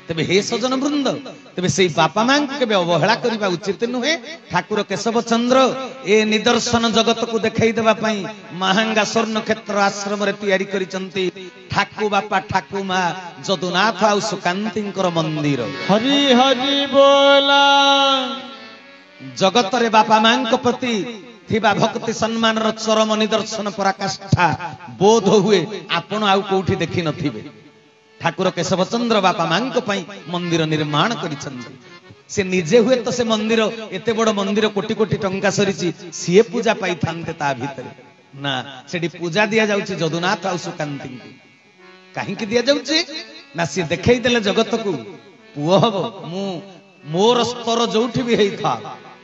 तेबे हे सजन वृंद तेबे से बापा मां के अवहेला करबा उचित नुहे। ठाकुर केशव चंद्र ए निदर्शन जगत को देखाई देबा पई महांगा स्वर्ण क्षेत्र आश्रम रे तैयारी करिसंती ठाकु बापा ठाकु मां जदुनाथ आ सुकांतींकर मंदिर। हरि हरि बोला। जगत रे बापा मां को प्रति थिबा भक्ति सम्मान रो चरम निदर्शन पराकाष्ठा बोध हुए आपण आउ कोठी देखि नथिबे। ठाकुर केशव चंद्र बापा मां को पई मंदिर निर्माण करिसंती। से निजे हुए तो से मंदिर एते बड़ मंदिर कोटी कोटी टंका सरीची सीए पूजा पाई थानते ता भीतर ना सेडी पूजा दिया जाउची जदुनाथ आ सुकांती को। काहे कि दिया जाउची ना सी देखाई देले जगत को पुओ हबो मु मोर स्तर जोठी भी हेई था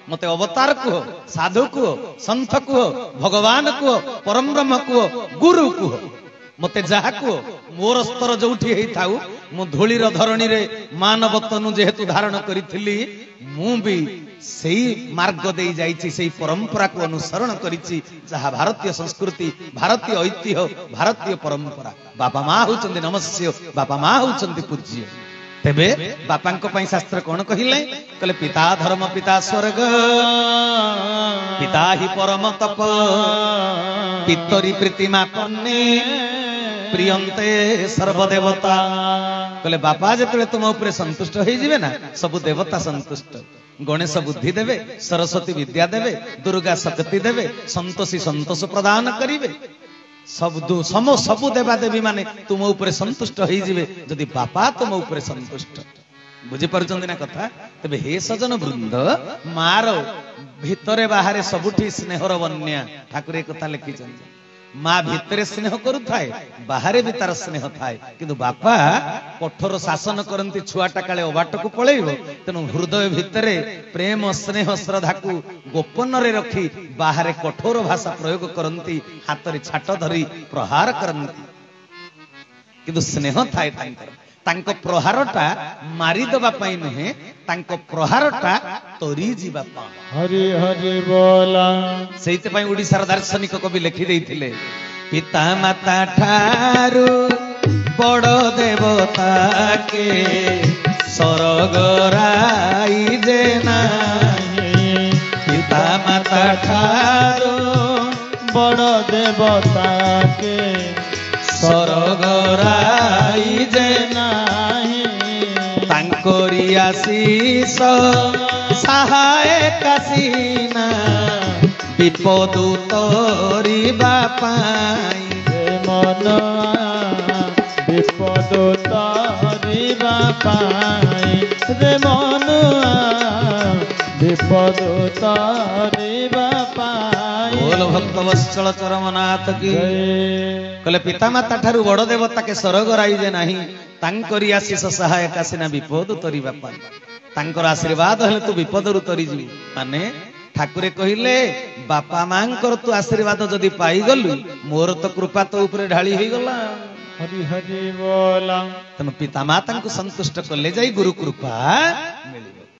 मते अवतार को साधु को संत को भगवान को परम ब्रह्म को गुरु को मते जहा को मोर स्तर जोठी हेई थाउ मु धूलीर धरणी रे मानव तनु जेहेतु धारण करिथिली मु भी सेई मार्ग देई जाईची सेई परंपरा को अनुसरण करिची जहा भारतीय संस्कृति भारतीय ऐतिह्य भारतीय परंपरा। बापा मां होचंदी नमस्य बापा मां होचंदी पूज्य। तेबे बापांक पई शास्त्र कोन कहिले कहले पिता धर्म पिता स्वर्ग पिता ही परम तप पितरी प्रीतिमा कन्ने प्रियंते सर्वदेवता। कहले बापा जेतले तुम ऊपर संतुष्ट होई जिवे ना सब देवता संतुष्ट। गणेश बुद्धि देवे सरस्वती विद्या देवे दुर्गा शक्ति देवे संतोषी संतोष प्रदान करिवे सबु देवा देवी माने तुम ऊपर संतुष्ट होई जिवे जदि बापा तुम ऊपर संतुष्ट। बुझी पारुचंदी ना कथा। तबे हे सजन वृंद मार भितरे बाहरे सबुठी स्नेहर बन्या ठाकुर एक कथा लिखिचंदी। माँ भितरे स्नेह करुथाए बाहरे भी तार स्नेह थाए किंतु बापा कठोर शासन करती छुआटा काले अबाट को पलैब तेणु हृदय भितरे प्रेम स्नेह श्रद्धा को गोपन रे रखी बाहरे कठोर भाषा प्रयोग करती हाथ रे छाट धरी प्रहार करती किंतु स्नेह थाए तांको प्रहारटा मारी दबा पई नहे तांको प्रहारटा तोरी जीवा पा। हरि हरि बोला। सेइते पई ओडिसार दार्शनिक कवि लिखि देइथिले पिता माता ठारू बड़ देवता के सरग राई जे नाही। पिता माता ठारू बड़ देवता के सरग राई जे नाही। तांकोरी आशीष सहाय कासीना विपद तोरी बापाई। मन विपद तोरी बापाई रे मन विपद तोरी बापाई। बोल भक्त वत्सल चरमनाथ की। कहले पिता माता ठारू बड़ देवता के सरग राई जे नाही तांकरी आशीष सहाय कासीना विपद तोरी बापाई। तांकर आशीर्वाद हेले तू विपद रु तरी जी माने ठाकुरे कहिले बापा मांकर तू आशीर्वाद जदि पाई गलु मोर तो कृपा तो ऊपर ढाली होई गला। हरि हरि बोला। तनु पिता माता को संतुष्ट कले जाई गुरु कृपा मिलिबो।